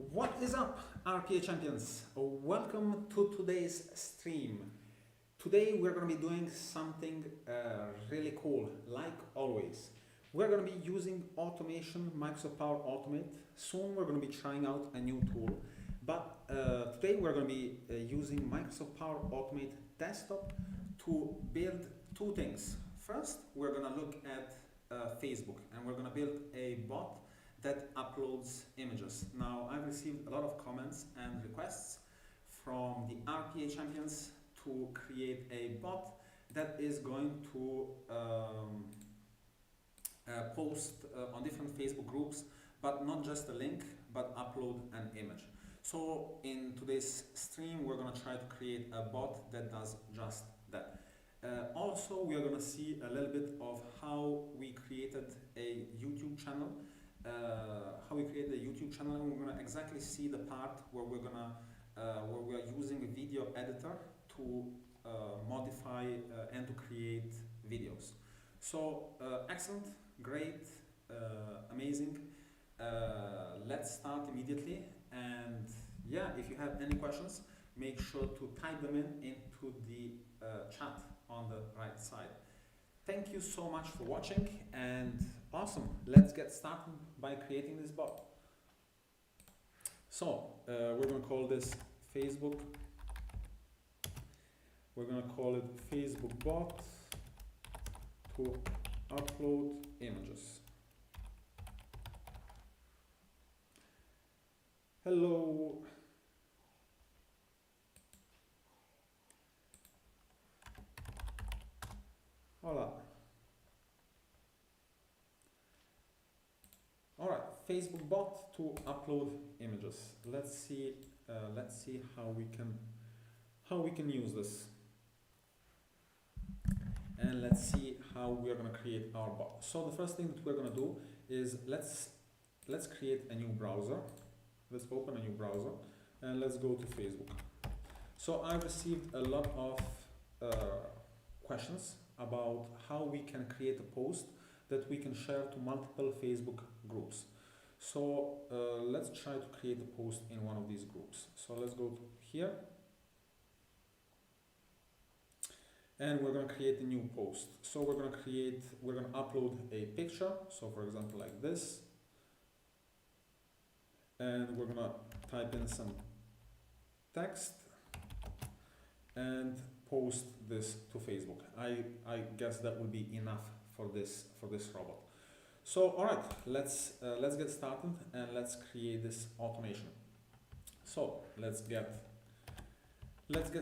What is up, RPA champions? Welcome to today's stream. Today we're going to be doing something really cool, like always. We're going to be using automation, Microsoft Power Automate. Soon we're going to be trying out a new tool. But today we're going to be using Microsoft Power Automate Desktop to build two things. First, we're going to look at Facebook, and we're going to build a bot that uploads images. Now, I've received a lot of comments and requests from the RPA champions to create a bot that is going to post on different Facebook groups, but not just a link, but upload an image. So in today's stream, we're going to try to create a bot that does just that. Also, we are going to see a little bit of how we created a YouTube channel. And we're gonna exactly see the part where we are using a video editor to modify and to create videos. So excellent, great, amazing. Let's start immediately. And yeah, if you have any questions, make sure to type them into the chat on the right side. Thank you so much for watching, and awesome, let's get started by creating this bot. So we're going to call this Facebook. We're going to call it Facebook bot to upload images. Hello. Hola. All right, Facebook bot to upload images. Let's see how we can use this, and let's see how we are going to create our bot. So the first thing that we're going to do is let's create a new browser. Let's open a new browser and let's go to Facebook. So I received a lot of questions about how we can create a post that we can share to multiple Facebook groups. So let's try to create a post in one of these groups. So let's go to here, and we're going to create a new post. So we're going to upload a picture. So for example, like this, and we're going to type in some text and post this to Facebook. I guess that will be enough for this robot. So all right, let's get started and let's create this automation. So let's get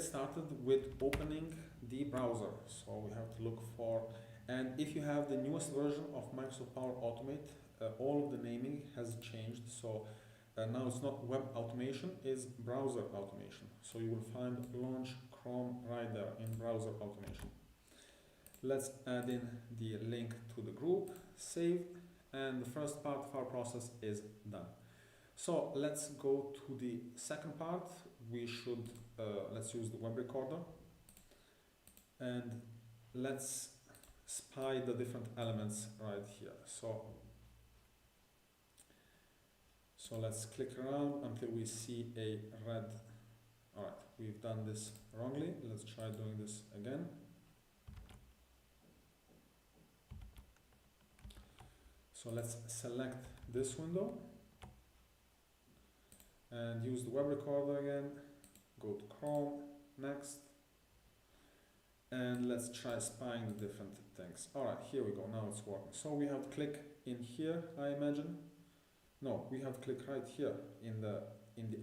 started with opening the browser. So we have to look for, and if you have the newest version of Microsoft Power Automate, all of the naming has changed. So now it's not web automation, it's browser automation. So you will find launch Chrome right there in browser automation. Let's add in the link to the group, save, and the first part of our process is done. So let's go to the second part. We should let's use the web recorder and let's spy the different elements right here. So let's click around until we see a red. All right, we've done this wrongly. Let's try doing this again. So let's select this window and use the web recorder again. Go to Chrome, next, and let's try spying the different things. All right, here we go. Now it's working. So we have to click in here, I imagine. No, we have to click right here in the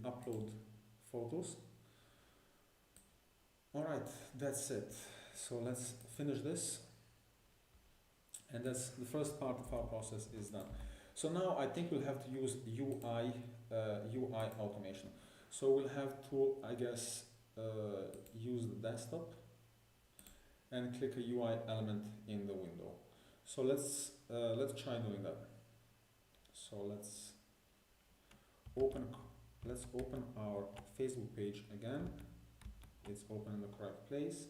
upload photos. All right, that's it. So let's finish this. And that's the first part of our process is done. So now I think we'll have to use UI automation. So we'll have to, I guess, use the desktop and click a UI element in the window. So let's try doing that. So let's open our Facebook page again. It's open in the correct place,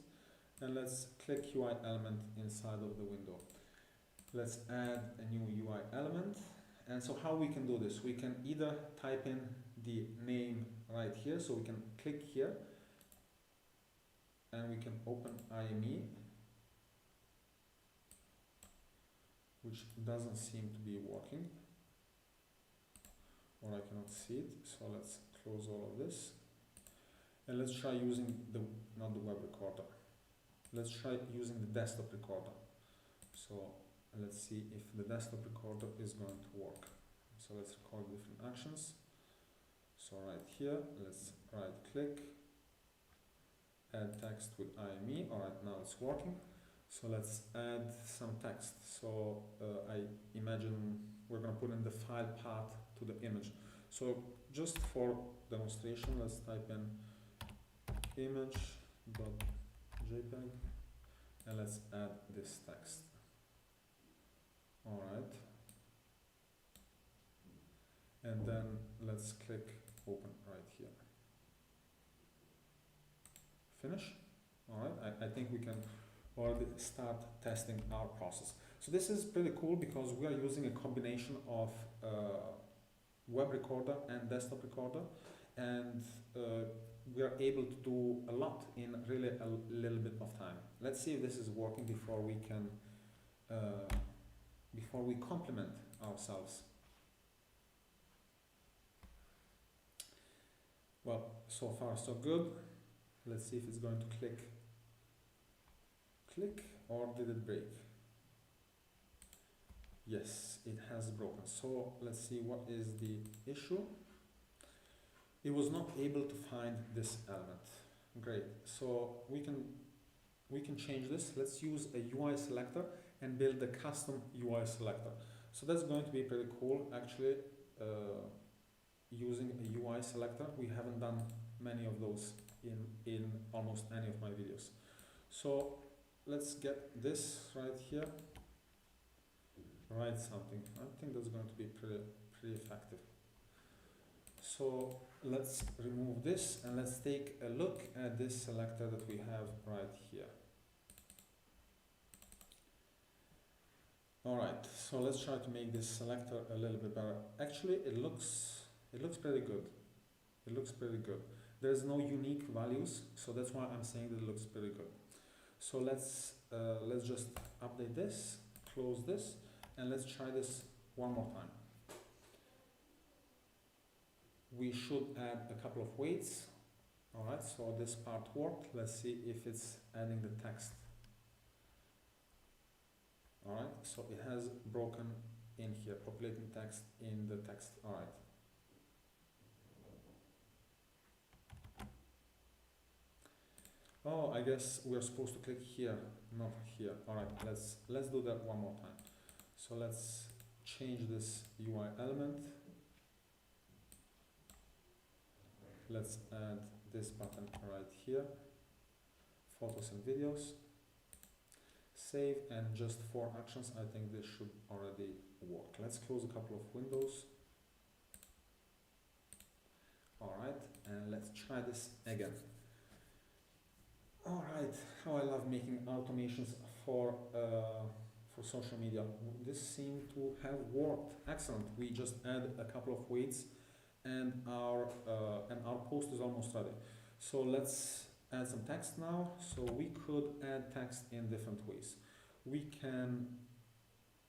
and let's click UI element inside of the window. Let's add a new UI element. And so how we can do this? We can either type in the name right here, so we can click here and we can open IME, which doesn't seem to be working, or I cannot see it. So let's close all of this and let's try using not the web recorder. Let's try using the desktop recorder. So let's see if the desktop recorder is going to work. So let's record different actions. So right here, let's right click, add text with IME. Alright, now it's working. So let's add some text. So I imagine we're going to put in the file path to the image. So just for demonstration, let's type in image.jpg and let's add this text. Alright. And then let's click open right here. Finish. Alright, I think we can already start testing our process. So this is pretty cool because we are using a combination of web recorder and desktop recorder, and we are able to do a lot in really a little bit of time. Let's see if this is working before we can compliment ourselves. Well, so far so good. Let's see if it's going to click, or did it break? Yes, it has broken. So let's see what is the issue. It was not able to find this element. Great. So we can change this. Let's use a UI selector and build a custom UI selector. So that's going to be pretty cool, actually. Using a UI selector, we haven't done many of those in almost any of my videos. So let's get this right here. Write something. I think that's going to be pretty effective. So let's remove this and let's take a look at this selector that we have right here. Alright, so let's try to make this selector a little bit better. Actually, it looks pretty good. It looks pretty good. There's no unique values, so that's why I'm saying that it looks pretty good. So let's just update this, close this, and let's try this one more time. We should add a couple of weights. Alright, so this part worked. Let's see if it's adding the text. Alright, so it has broken in here, populating text in the text. Alright. Oh, I guess we're supposed to click here, not here. Alright, let's do that one more time. So let's change this UI element. Let's add this button right here. Photos and videos. Save, and just 4 actions. I think this should already work. Let's close a couple of windows. Alright, and let's try this again. Alright, how I love making automations for social media. This seemed to have worked. Excellent. We just add a couple of weights and our post is almost ready. So let's add some text now. So we could add text in different ways.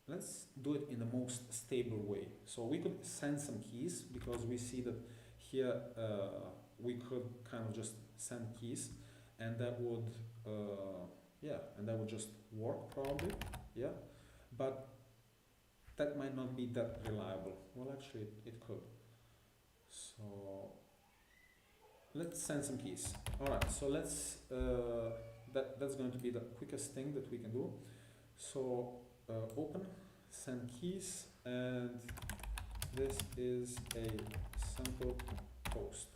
Let's do it in the most stable way. So we could send some keys, because we see that here we could kind of just send keys, and that would just work probably, yeah, but that might not be that reliable. Well, actually it could. So let's send some keys. Alright, so let's that's going to be the quickest thing that we can do. So open, send keys, and this is a sample post.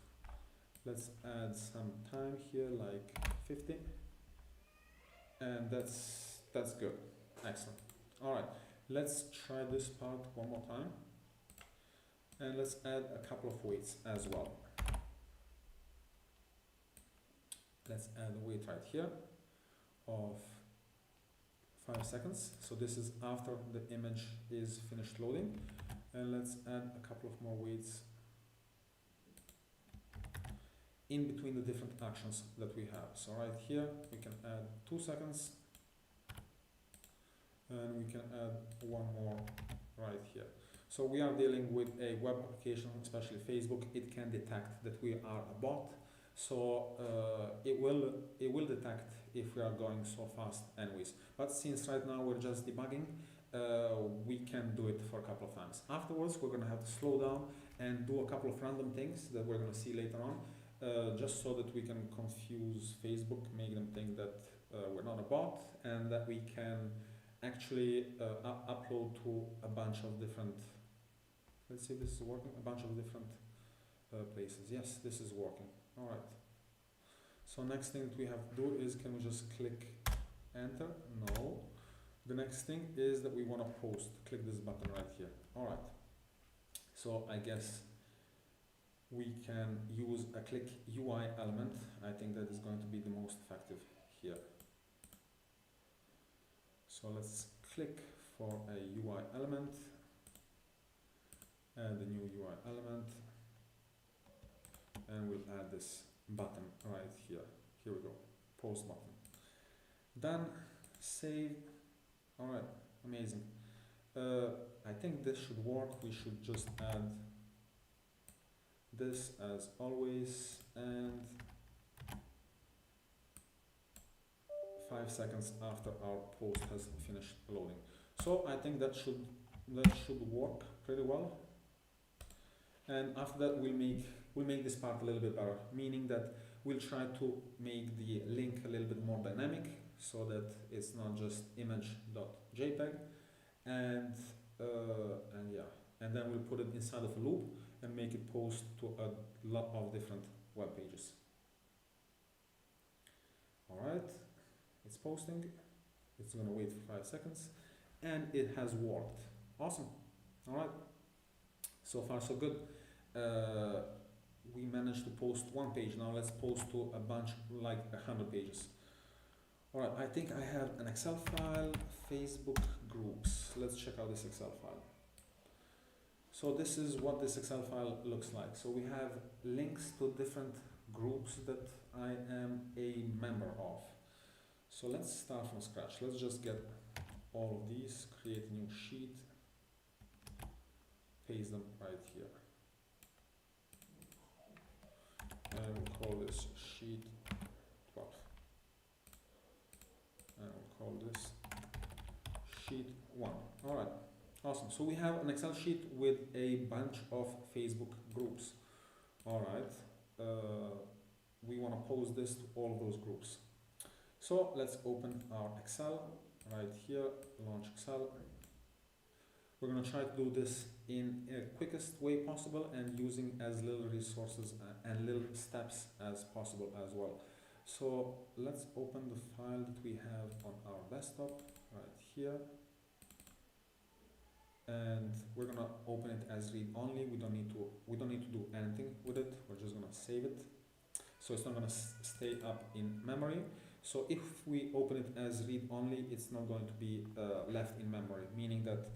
Let's add some time here, like 50, and that's good. Excellent. Alright, let's try this part one more time, and let's add a couple of weights as well. Let's add a weight right here of 5 seconds. So this is after the image is finished loading, and let's add a couple of more weights in between the different actions that we have. So right here we can add 2 seconds, and we can add one more right here. So we are dealing with a web application, especially Facebook. It can detect that we are a bot, so it will detect if we are going so fast anyways. But since right now we're just debugging, we can do it for a couple of times. Afterwards we're going to have to slow down and do a couple of random things that we're going to see later on, just so that we can confuse Facebook, make them think that we're not a bot, and that we can actually upload to a bunch of different, let's see if this is working, a bunch of different places. Yes, this is working. All right. So next thing that we have to do is, can we just click enter? No. The next thing is that we want to post. Click this button right here. All right. So I guess we can use a click UI element. I think that is going to be the most effective here. So let's click for a UI element, add a new UI element, and we'll add this button right here. Here we go, post button. Then save. All right, amazing. I think this should work. We should just add this as always, and 5 seconds after our post has finished loading. So I think that should work pretty well. And after that we'll make this part a little bit better, meaning that we'll try to make the link a little bit more dynamic, so that it's not just image.jpg, and yeah, and then we'll put it inside of a loop and make it post to a lot of different web pages. All right. It's posting. It's going to wait for 5 seconds, and it has worked. Awesome. All right. So far so good. We managed to post one page. Now let's post to a bunch, like 100 pages. All right. I think I have an Excel file, Facebook groups. Let's check out this Excel file. So this is what this Excel file looks like. So we have links to different groups that I am a member of. So let's start from scratch. Let's just get all of these, create a new sheet, paste them right here. And we'll call this sheet 12. And we'll call this sheet 1. All right, awesome. So we have an Excel sheet with a bunch of Facebook groups. All right, we want to post this to all of those groups. So let's open our Excel right here, launch Excel. We're going to try to do this in the quickest way possible and using as little resources and little steps as possible as well. So let's open the file that we have on our desktop right here. And we're going to open it as read only. We don't need to do anything with it. We're just going to save it. So it's not going to stay up in memory. So if we open it as read only, it's not going to be left in memory, meaning that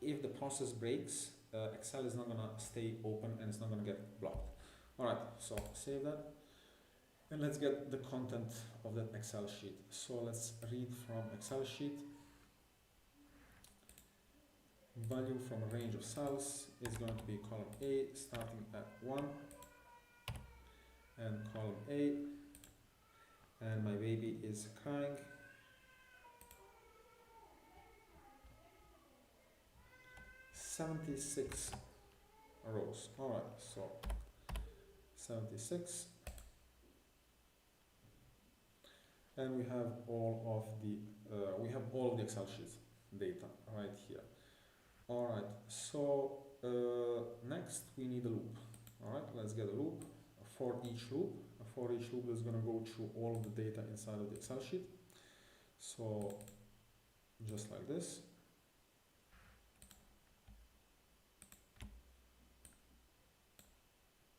if the process breaks, Excel is not going to stay open and it's not going to get blocked. All right, so save that. And let's get the content of that Excel sheet. So let's read from Excel sheet. Value from a range of cells is going to be column A starting at 1 and column A. And my baby is crying. $76 rows. All right, so 76, and we have all of the Excel sheets data right here. All right, so next we need a loop. All right, let's get a loop for each loop. For each loop is going to go through all of the data inside of the Excel sheet. So just like this.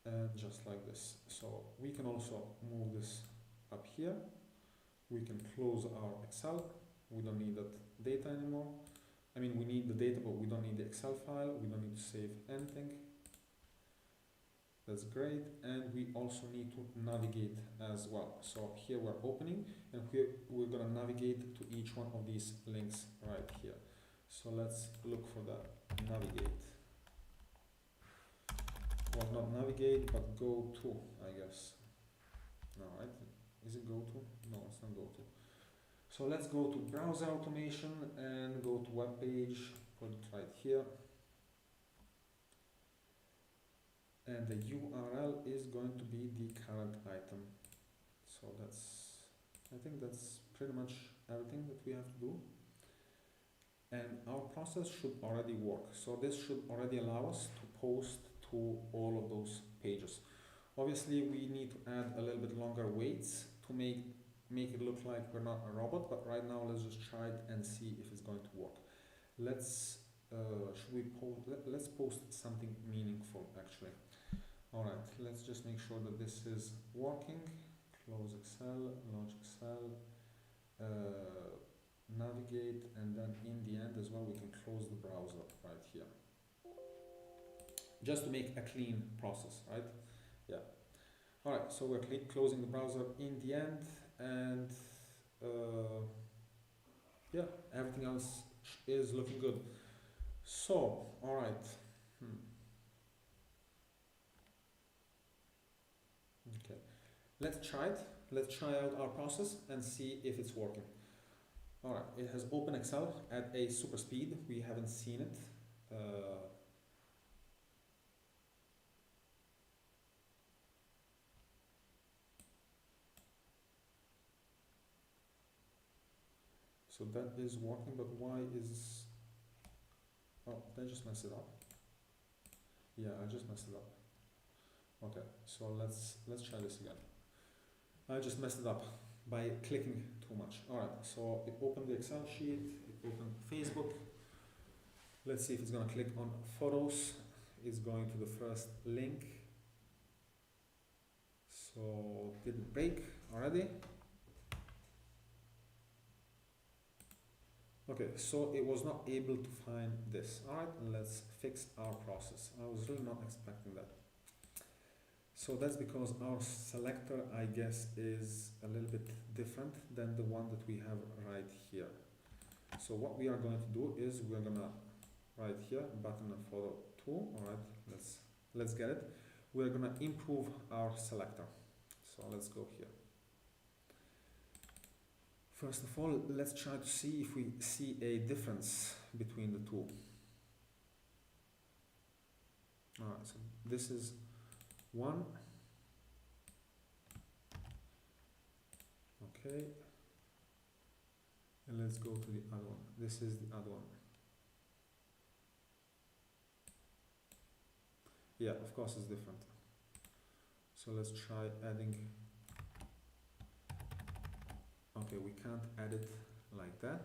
And just like this. So we can also move this up here. We can close our Excel. We don't need that data anymore. I mean, we need the data, but we don't need the Excel file. We don't need to save anything. That's great. And we also need to navigate as well. So here we're opening, and here we're gonna navigate to each one of these links right here. So let's look for that. Navigate. Well, not navigate, but go to, I guess. No, right? Is it go to? No, it's not go to. So let's go to browser automation and go to web page, put it right here. And the URL is going to be the current item. So I think that's pretty much everything that we have to do. And our process should already work. So this should already allow us to post to all of those pages. Obviously, we need to add a little bit longer waits to make it look like we're not a robot, but right now let's just try it and see if it's going to work. Let's let's post something meaningful actually. All right, let's just make sure that this is working. Close Excel, launch Excel, navigate, and then in the end as well we can close the browser right here. Just to make a clean process, right? Yeah. All right, so we're closing the browser in the end, and yeah, everything else is looking good. So, all right. Okay, let's try it. Let's try out our process and see if it's working. All right, it has opened Excel at a super speed. We haven't seen it. So that is working, but why is... Oh, did I just mess it up? Yeah, I just messed it up. Okay, so let's try this again. I just messed it up by clicking too much. All right, so it opened the Excel sheet, it opened Facebook. Let's see if it's gonna click on photos. It's going to the first link. So did it break already? Okay, so it was not able to find this. All right, let's fix our process. I was really not expecting that. So that's because our selector, I guess, is a little bit different than the one that we have right here. So what we are going to do is we're gonna right here button and photo 2. All right, let's get it. We're gonna improve our selector. So let's go here. First of all, let's try to see if we see a difference between the two. All right, so this is one. Okay. And let's go to the other one. This is the other one. Yeah, of course it's different. So let's try adding. Okay, we can't add it like that.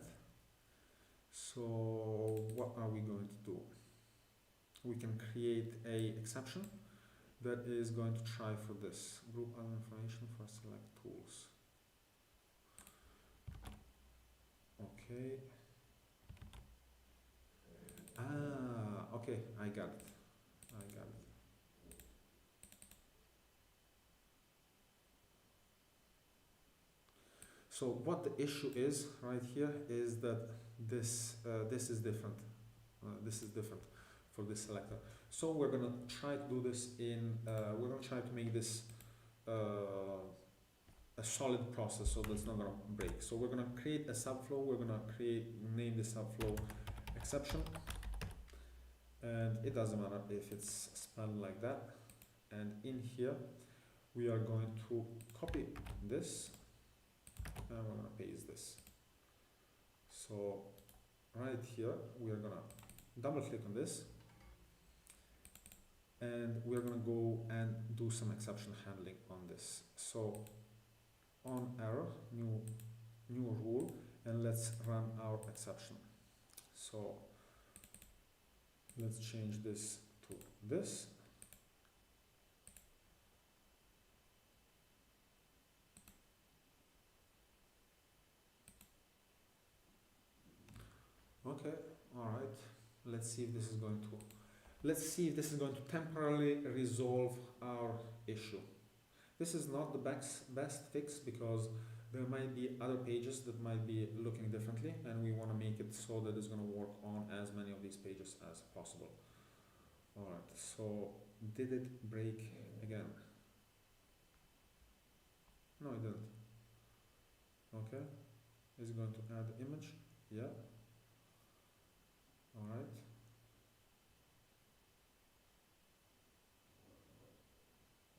So what are we going to do? We can create a exception that is going to try for this. Group other information for select tools. Okay. Ah, okay, I got it. I got it. So what the issue is right here is that this is different. This is different for this selector. So we're gonna try to do this in. We're gonna try to make this a solid process, so that's not gonna break. So we're gonna create a subflow. We're gonna name the subflow exception, and it doesn't matter if it's spelled like that. And in here, we are going to copy this. And we're gonna paste this. So right here we are gonna double click on this, and we're gonna go and do some exception handling on this. So on error, new rule, and let's run our exception. So let's change this to this. Okay, all right. Let's see if this is going to Let's see if this is going to temporarily resolve our issue. This is not the best fix because there might be other pages that might be looking differently, and we want to make it so that it's going to work on as many of these pages as possible. Alright, so did it break again? No, it didn't. Okay, is it going to add image? Yeah. Alright.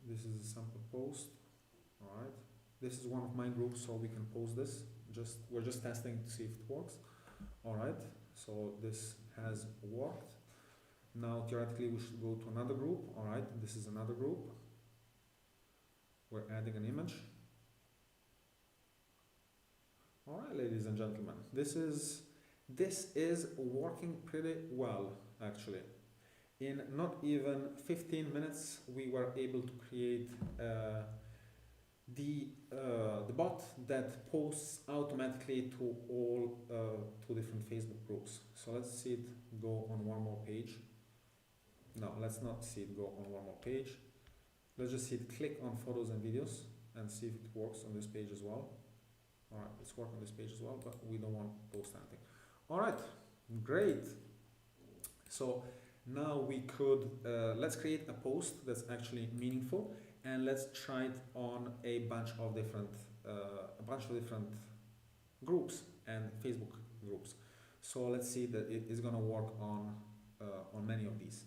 This is a sample post. Alright. This is one of my groups, so we can post this. We're just testing to see if it works. Alright, so this has worked. Now theoretically we should go to another group. Alright, this is another group. We're adding an image. Alright, ladies and gentlemen, this is working pretty well actually. In not even 15 minutes we were able to create the bot that posts automatically to all two different Facebook groups. So let's see it go on one more page. No, let's not see it go on one more page. Let's just see it click on photos and videos and see if it works on this page as well. Alright, it's working on this page as well, but we don't want to post anything. Alright, great. So now we could, let's create a post that's actually meaningful, and let's try it on a bunch of different groups and Facebook groups. So let's see that it is going to work on many of these.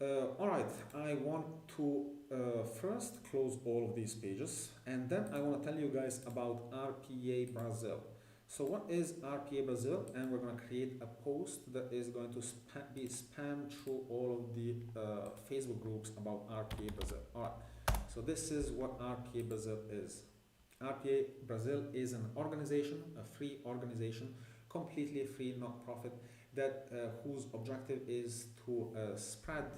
Alright, I want to first close all of these pages, and then I want to tell you guys about RPA Brazil. So what is RPA Brazil? And we're going to create a post that is going to be spammed through all of the Facebook groups about RPA Brazil. Alright, so this is what RPA Brazil is. RPA Brazil is an organization, a free organization, completely free, not profit, that whose objective is to spread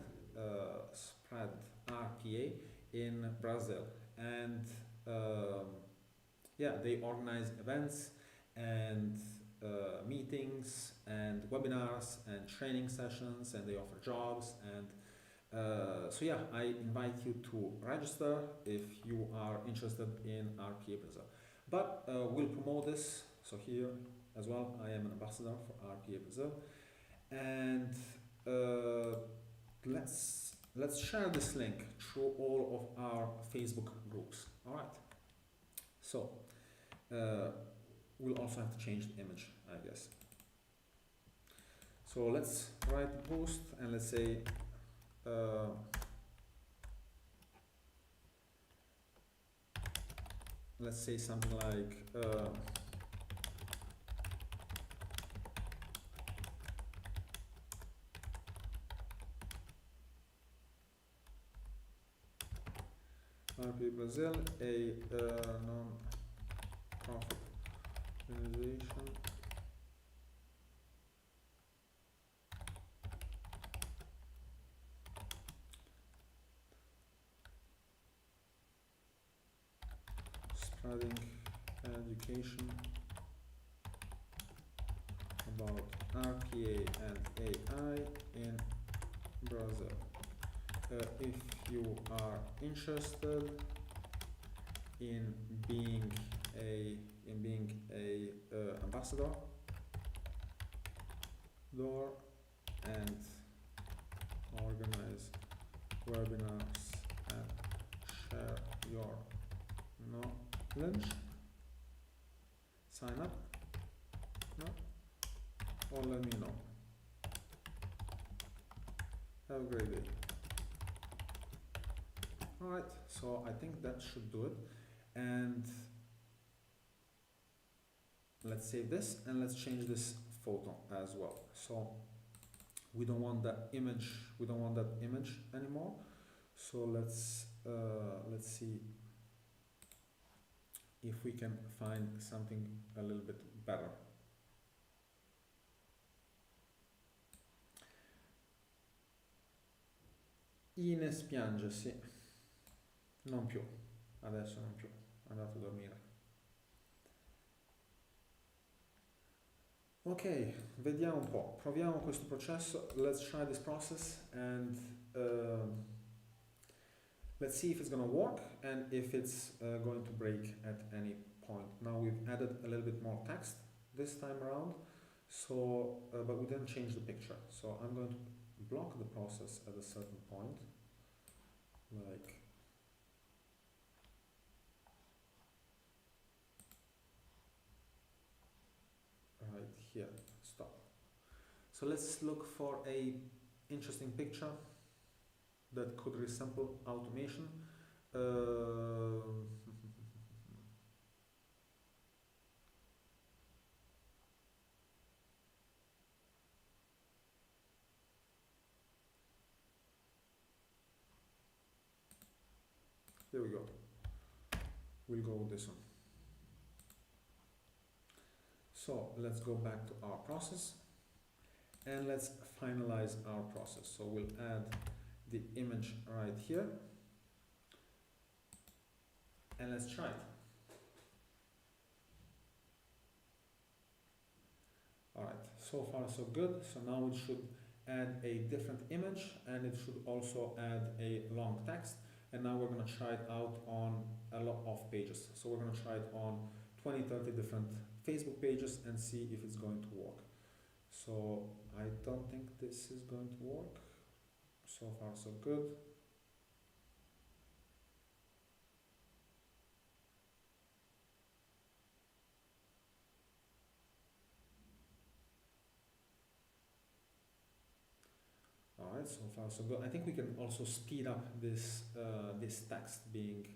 RPA in Brazil. And yeah, they organize events and meetings and webinars and training sessions, and they offer jobs. And so yeah, I invite you to register if you are interested in RPA Brazil. But we'll promote this. So here as well, I am an ambassador for RPA Brazil, and let's share this link through all of our Facebook groups. All right. So we'll also have to change the image, I guess. So let's write the post and let's say something like RPA Brazil, a non-profit organization spreading education about RPA and AI in Brazil. If you are interested in being a ambassador and organize webinars and share your knowledge, sign up, no, or let me know. Have a great day. Alright, so I think that should do it, and let's save this and let's change this photo as well. So we don't want that image anymore. So let's see if we can find something a little bit better. Ines piange, sì. Non più, adesso non più, è andato a dormire. Ok, vediamo un po', proviamo questo processo. Let's try this process and let's see if it's gonna work and if it's going to break at any point. Now we've added a little bit more text this time around, so but we didn't change the picture. So I'm going to block the process at a certain point, like right here. Stop. So let's look for a interesting picture that could resemble automation. There we go. We'll go with this one. So let's go back to our process and let's finalize our process. So we'll add the image right here and let's try it. Alright, so far so good. So now it should add a different image and it should also add a long text. And now we're going to try it out on a lot of pages. So we're going to try it on 20-30 different Facebook pages and see if it's going to work. So I don't think this is going to work. So far so good. Alright, so far so good. I think we can also speed up this this text being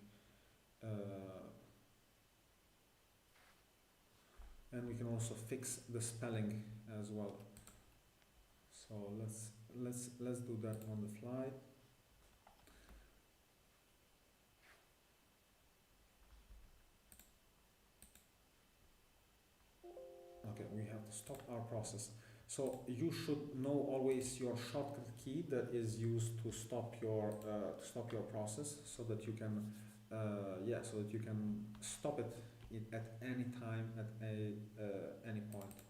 and we can also fix the spelling as well. So let's do that on the fly. Okay, we have to stop our process. So you should know always your shortcut key that is used to stop your process, so that you can so that you can stop it at any time, at any point.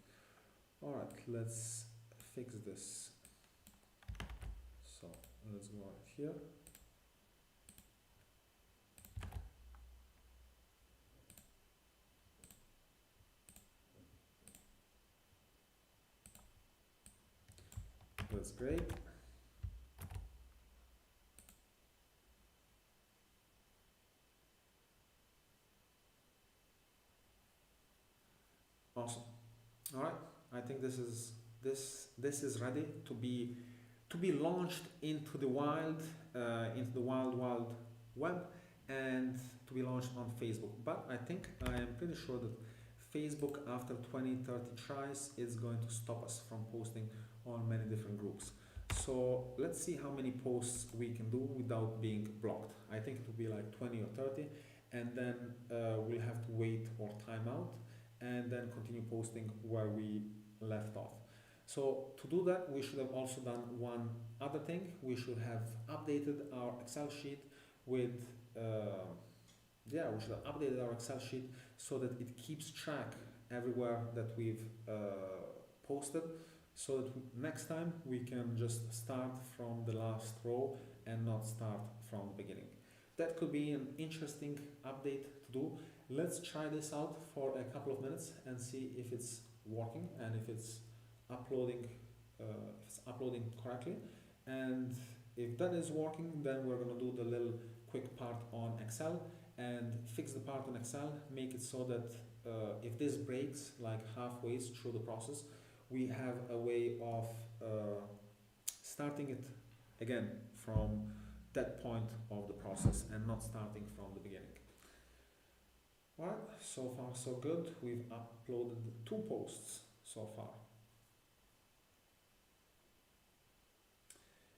All right, let's fix this. So let's go right here. That's great. Awesome. All right. I think this is ready to be launched into the wild wild web and to be launched on Facebook. But I think I am pretty sure that Facebook, after 20-30 tries, is going to stop us from posting on many different groups. So let's see how many posts we can do without being blocked. I think it will be like 20 or 30, and then we'll have to wait or time out and then continue posting where we left off. So to do that, we should have also done one other thing. We should have updated our Excel sheet with we should have updated our Excel sheet so that it keeps track everywhere that we've posted, so that next time we can just start from the last row and not start from the beginning. That could be an interesting update to do. Let's try this out for a couple of minutes and see if it's working and if it's uploading correctly. And if that is working, then we're going to do the little quick part on Excel and fix the part on Excel, make it so that if this breaks like halfway through the process, we have a way of starting it again from that point of the process and not starting from the beginning. Alright, so far so good. We've uploaded 2 posts so far.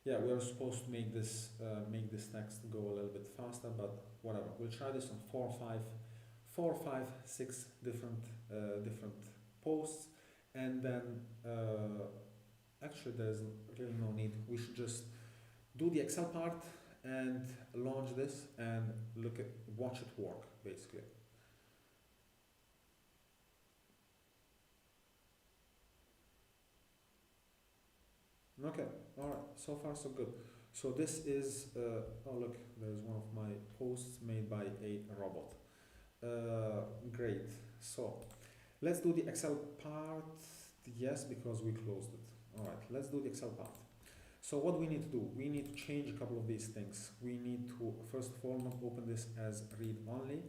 Yeah, we are supposed to make this text go a little bit faster, but whatever. We'll try this on 4 or 5, 6 different posts, and then actually there's really no need. We should just do the Excel part and launch this and watch it work basically. Okay, all right. So far, so good. So this is, oh look, there's one of my posts made by a robot. Great. So let's do the Excel part. Yes, because we closed it. All right, let's do the Excel part. So what we need to do? We need to change a couple of these things. We need to, first of all, not open this as read only.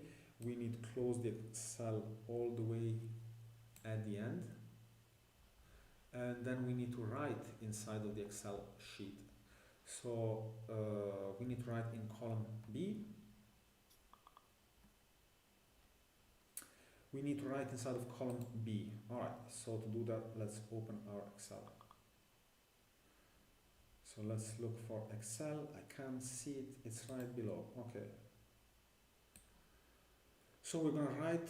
We need to close the Excel all the way at the end. And then we need to write inside of the Excel sheet. So we need to write in column B. We need to write inside of column B. All right, so to do that, let's open our Excel. So let's look for Excel. I can't see it, it's right below. Okay. So we're going to write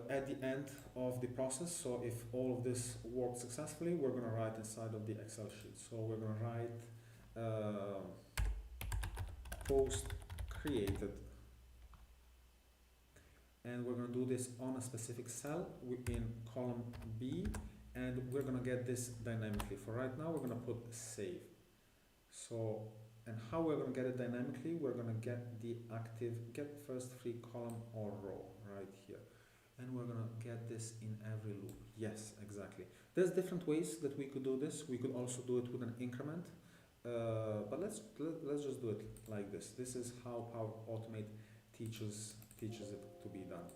at the end of the process. So if all of this works successfully, we're going to write inside of the Excel sheet. So we're going to write post created. And we're going to do this on a specific cell within column B. And we're going to get this dynamically. For right now, we're going to put save. So, and how we're going to get it dynamically, we're going to get the active get first free column or row right here. And we're going to get this in every loop. Yes, exactly. There's different ways that we could do this. We could also do it with an increment. But let's just do it like this. This is how Power Automate teaches it to be done.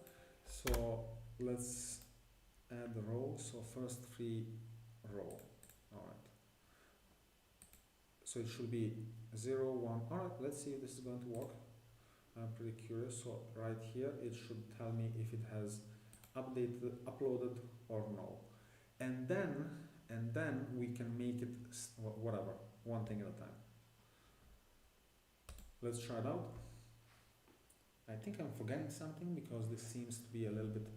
So let's add the row. So first free row. All right. So it should be 0, 1. All right, let's see if this is going to work. I'm pretty curious. So right here, it should tell me if it has uploaded or no. And then we can make it whatever, one thing at a time. Let's try it out. I think I'm forgetting something because this seems to be a little bit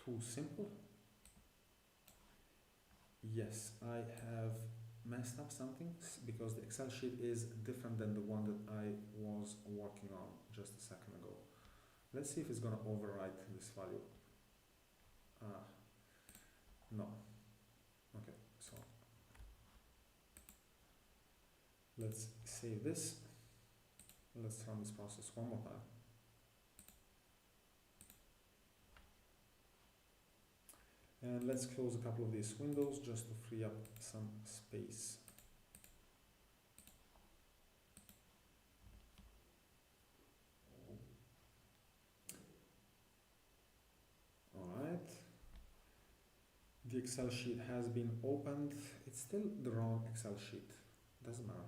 too simple. Yes, I have messed up something because the Excel sheet is different than the one that I was working on just a second ago. Let's see if it's going to overwrite this value. No. Okay, so let's save this. Let's run this process one more time. And let's close a couple of these windows just to free up some space. All right. The Excel sheet has been opened. It's still the wrong Excel sheet. Doesn't matter.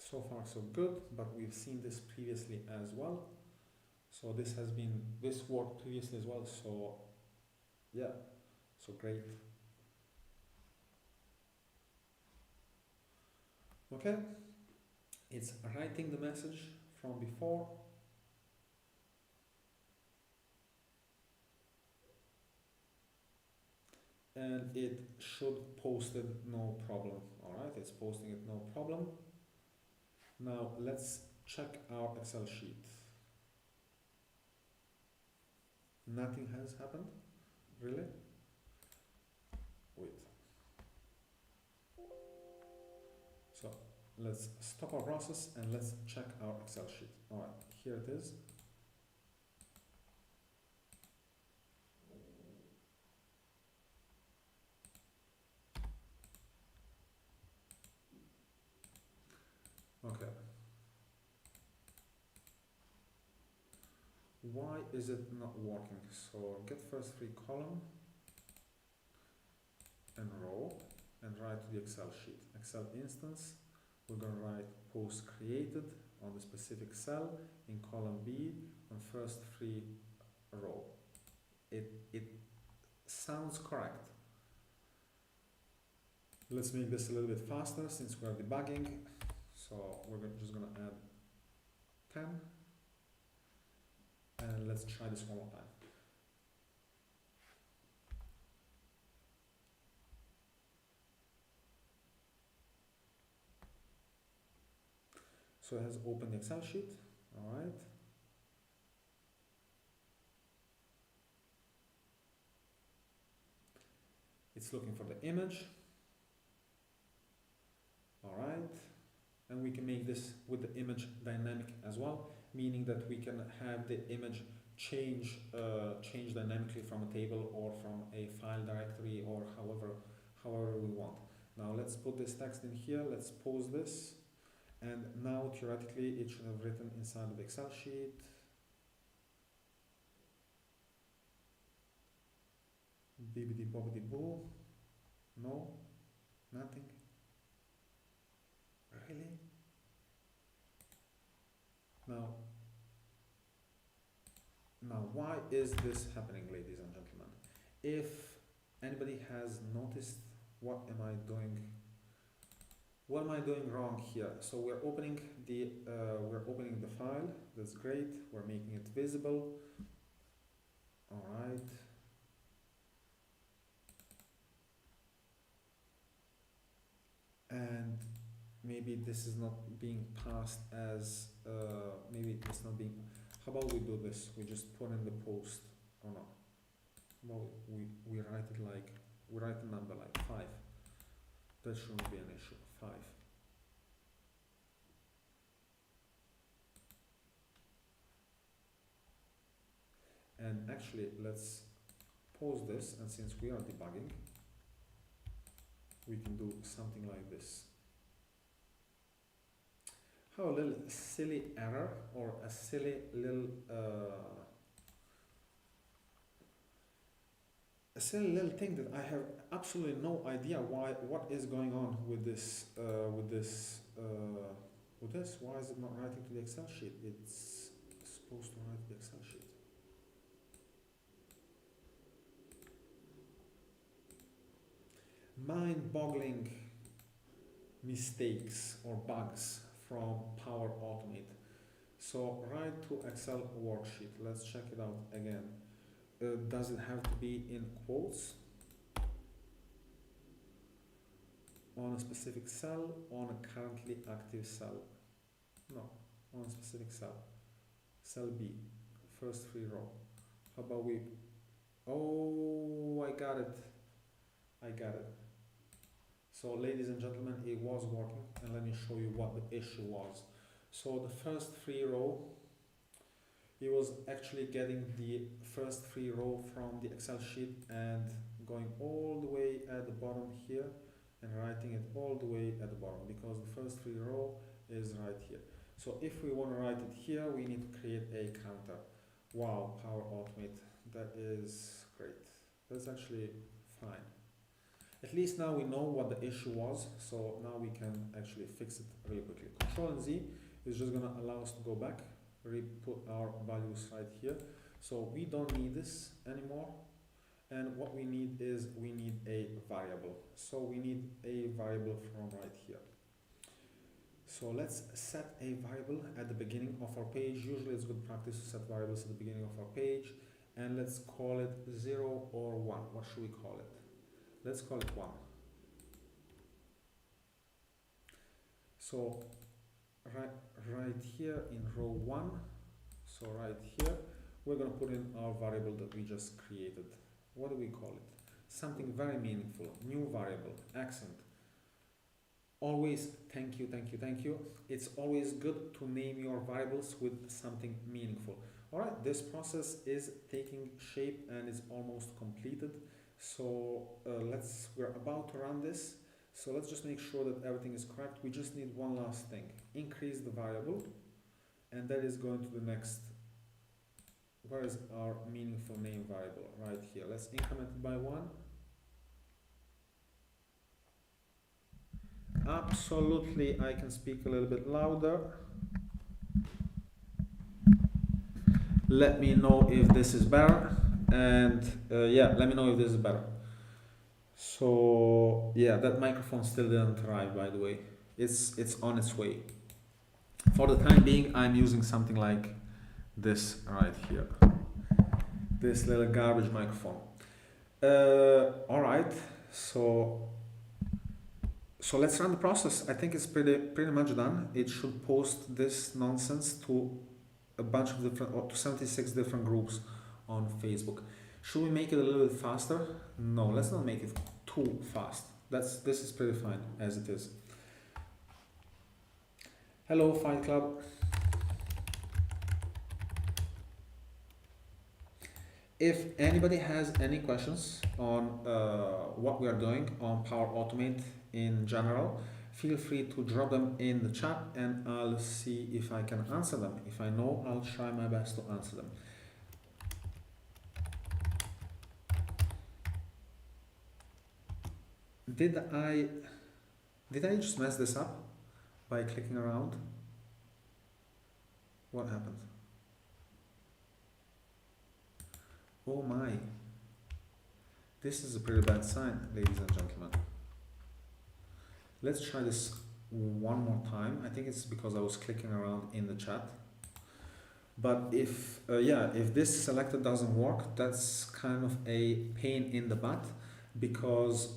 So far so good, but we've seen this previously as well. So this worked previously as well, so yeah, so great. Okay, it's writing the message from before. And it should post it no problem. All right, it's posting it no problem. Now let's check our Excel sheet. Nothing has happened, really? Wait. So let's stop our process and let's check our Excel sheet. All right, here it is. Okay. Why is it not working? So get first free column and row and write to the Excel sheet. Excel instance, we're going to write post created on the specific cell in column B on first free row. It sounds correct. Let's make this a little bit faster since we're debugging. So we're just going to add 10. And let's try this one more time. So it has opened the Excel sheet. All right. it's looking for the image. All right, and we can make this with the image dynamic as well, meaning that we can have the image change dynamically from a table or from a file directory or however we want. Now let's put this text in here. Let's pause this, and now theoretically it should have written inside of the Excel sheet. Bibbidi bobbidi boo. No, nothing. Really? Now, why is this happening, ladies and gentlemen? If anybody has noticed, what am I doing wrong here? So we're opening the file. That's great. We're making it visible. All right. And maybe this is not being passed as maybe it's not being. How about we do this? We just put in the post or not? Well, we write it like we write a number like 5. That shouldn't be an issue. 5. And actually, let's pause this, and since we are debugging, we can do something like this. How a little silly error or a silly little thing that I have absolutely no idea what is going on with this. Why is it not writing to the Excel sheet? It's supposed to write to the Excel sheet. Mind-boggling mistakes or bugs from Power Automate. So write to Excel worksheet. Let's check it out again. Does it have to be in quotes? On a specific cell, on a currently active cell? No, on a specific cell. Cell B, first free row. How about we, oh, I got it. So ladies and gentlemen, it was working, and let me show you what the issue was. So the first free row, it was actually getting the first free row from the Excel sheet and going all the way at the bottom here and writing it all the way at the bottom, because the first free row is right here. So if we want to write it here, we need to create a counter. Wow, Power Automate, that is great. That's actually fine. At least now we know what the issue was, so now we can actually fix it really quickly. Control and Z is just gonna allow us to go back, put our values right here. So we don't need this anymore. And what we need is, we need a variable. So we need a variable from right here. So let's set a variable at the beginning of our page. Usually it's good practice to set variables at the beginning of our page. And let's call it 0 or 1. What should we call it? Let's call it 1. So right here in row 1, so right here, we're going to put in our variable that we just created. What do we call it? Something very meaningful. New variable, accent. Always thank you, thank you, thank you. It's always good to name your variables with something meaningful. All right, this process is taking shape and is almost completed. So we're about to run this. So let's just make sure that everything is correct. We just need one last thing. Increase the variable, and that is going to the next. Where is our meaningful name variable? Right here. Let's increment it by 1. Absolutely, I can speak a little bit louder. Let me know if this is better. And yeah, let me know if this is better. So yeah, that microphone still didn't arrive, by the way. It's on its way. For the time being, I'm using something like this right here. This little garbage microphone. All right, so let's run the process. I think it's pretty much done. It should post this nonsense to a bunch of different, or to 76 different groups on Facebook. Should we make it a little bit faster? No, let's not make it too fast. This is pretty fine as it is. Hello, Fight Club. If anybody has any questions on what we are doing on Power Automate in general, feel free to drop them in the chat and I'll see if I can answer them. If I know, I'll try my best to answer them. Did I just mess this up by clicking around? What happened? Oh my. This is a pretty bad sign, ladies and gentlemen. Let's try this one more time. I think it's because I was clicking around in the chat. But if this selector doesn't work, that's kind of a pain in the butt, because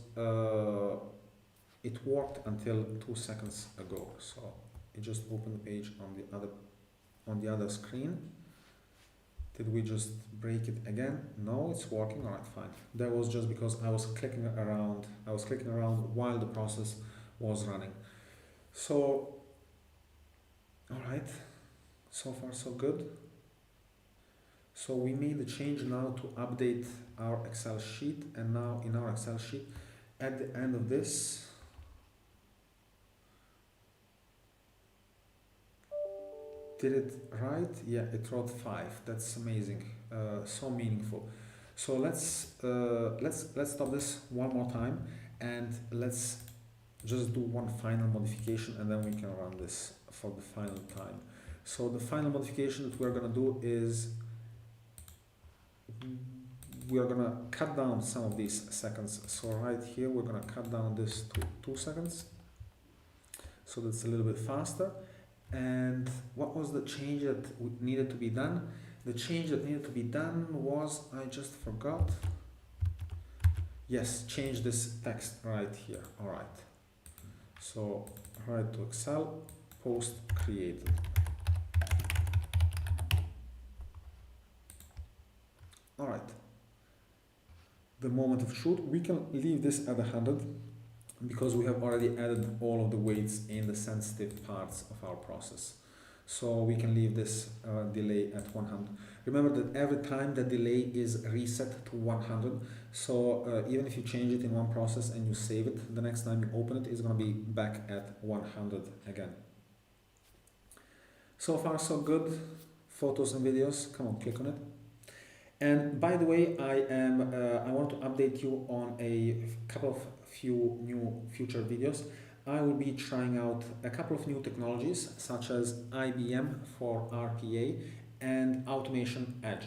it worked until 2 seconds ago. So it just opened the page on the other screen. Did we just break it again? No, it's working. All right, fine. That was just because I was clicking around. I was clicking around while the process was running. So, all right. So far, so good. So we made the change now to update our Excel sheet, and now in our Excel sheet, at the end of this, did it right? Yeah, it wrote 5. That's amazing. So meaningful. So let's stop this one more time, and let's just do one final modification, and then we can run this for the final time. So the final modification that we're gonna do is we are gonna cut down some of these seconds. So right here, we're gonna cut down this to 2 seconds. So that's a little bit faster. And what was the change that needed to be done? The change that needed to be done was, I just forgot. Yes, change this text right here. All right. So right to Excel, post created. All right. The moment of truth, we can leave this at 100 because we have already added all of the weights in the sensitive parts of our process. So we can leave this delay at 100. Remember that every time the delay is reset to 100. So even if you change it in one process and you save it, the next time you open it, it's going to be back at 100 again. So far, so good. Photos and videos. Come on, click on it. And by the way, I want to update you on a couple of few new future videos. I will be trying out a couple of new technologies, such as IBM for RPA and Automation Edge.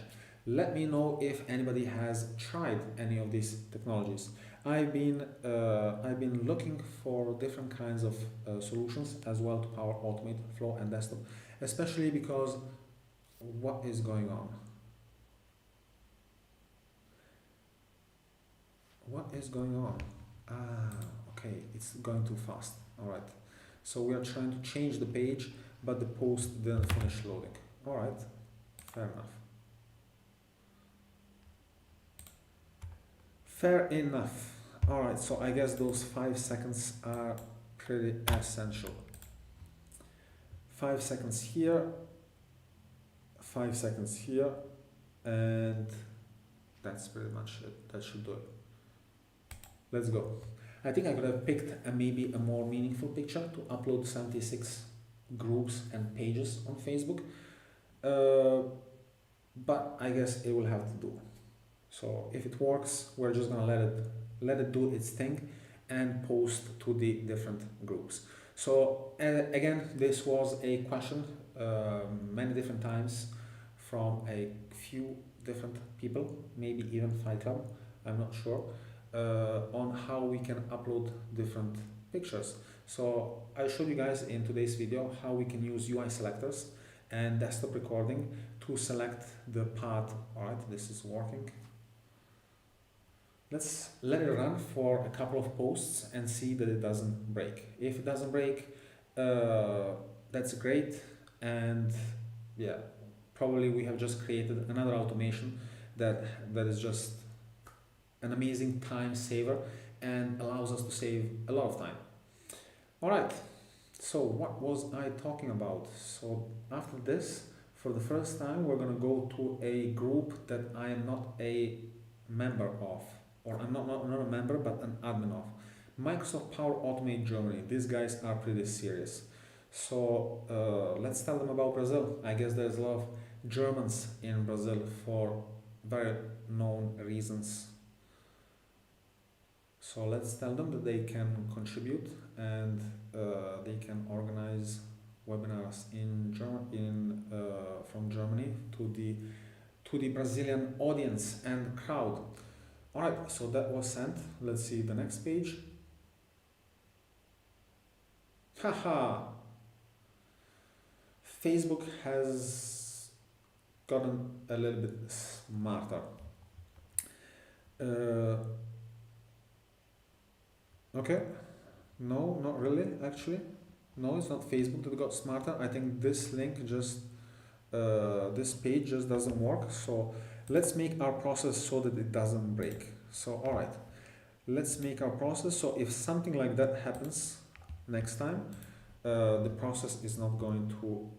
Let me know if anybody has tried any of these technologies. I've been looking for different kinds of solutions as well to Power Automate, Flow, and Desktop, especially because what is going on? What is going on? Okay, it's going too fast. All right. So we are trying to change the page, but the post didn't finish loading. All right, fair enough. Fair enough. All right, so I guess those 5 seconds are pretty essential. 5 seconds here, 5 seconds here, and that's pretty much it. That should do it. Let's go. I think I could have picked maybe a more meaningful picture to upload 76 groups and pages on Facebook, but I guess it will have to do. So if it works, we're just gonna let it do its thing and post to the different groups. So again, this was a question many different times from a few different people, maybe even Fight Club, I'm not sure. On how we can upload different pictures. So I'll show you guys in today's video how we can use UI selectors and desktop recording to select the path. All right, this is working. Let's let it run for a couple of posts and see that it doesn't break. If it doesn't break, that's great. And yeah, probably we have just created another automation that is just an amazing time saver and allows us to save a lot of time. All right, so what was I talking about? So after this, for the first time, we're gonna go to a group that I am not a member of, or I'm not a member, but an admin of. Microsoft Power Automate Germany. These guys are pretty serious. So let's tell them about Brazil. I guess there's a lot of Germans in Brazil for very known reasons. So let's tell them that they can contribute and they can organize webinars from Germany to the Brazilian audience and crowd. All right, so that was sent. Let's see the next page. Haha! Facebook has gotten a little bit smarter. Okay, no, not really, actually. No, it's not Facebook that got smarter. I think this link just, this page just doesn't work. So let's make our process so that it doesn't break. So, all right, let's make our process so if something like that happens next time, the process is not going to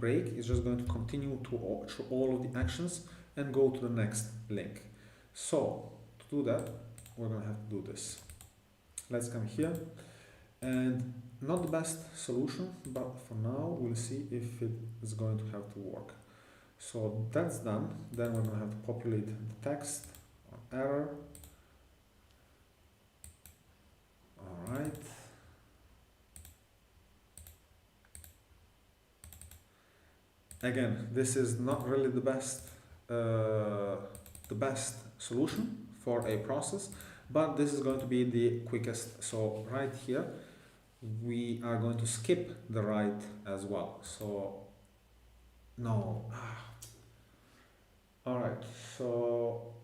break. It's just going to continue through all of the actions and go to the next link. So to do that, we're going to have to do this. Let's come here, and not the best solution, but for now we'll see if it is going to have to work. So that's done. Then we're going to have to populate the text on error. All right. Again, this is not really the best solution for a process, but this is going to be the quickest. So right here, we are going to skip the write as well. So no. All right. So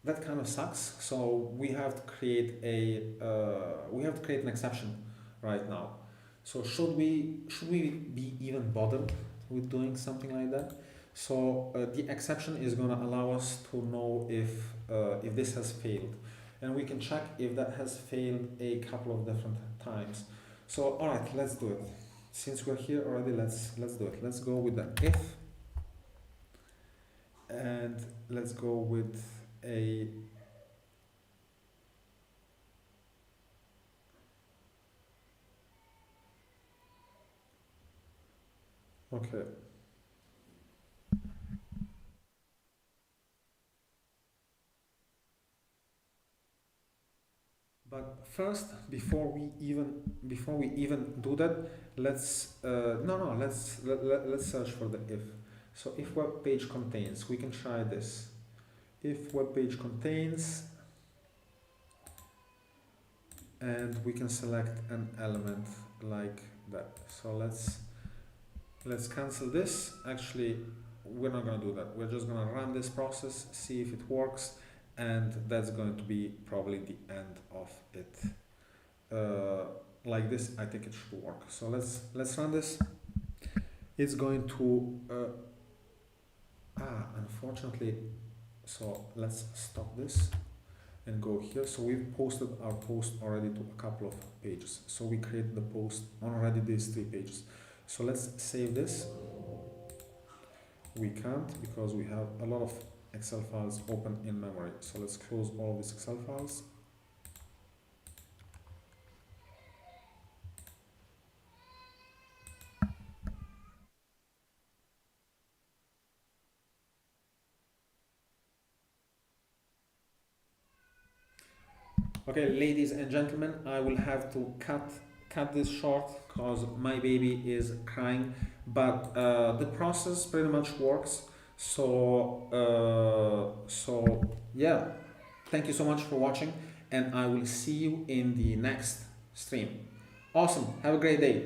that kind of sucks. So we have to create an exception right now. So should we be even bothered with doing something like that? So the exception is going to allow us to know if this has failed, and we can check if that has failed a couple of different times. So all right, let's do it. Since we're here already, let's do it. Let's go with the if, and let's go with a okay. But first, before we even do that, let's let's search for the if. So if web page contains, we can try this. If web page contains, and we can select an element like that. So let's cancel this. Actually, we're not going to do that. We're just going to run this process, see if it works, and that's going to be probably the end of it. Like this, I think it should work. So let's run this. It's going to unfortunately, so let's stop this and go here. So we've posted our post already to a couple of pages. So we created the post on already these 3 pages. So let's save this. We can't because we have a lot of Excel files open in memory. So let's close all these Excel files. Okay, ladies and gentlemen, I will have to cut this short because my baby is crying, but the process pretty much works. So yeah, thank you so much for watching, and I will see you in the next stream. Awesome, have a great day.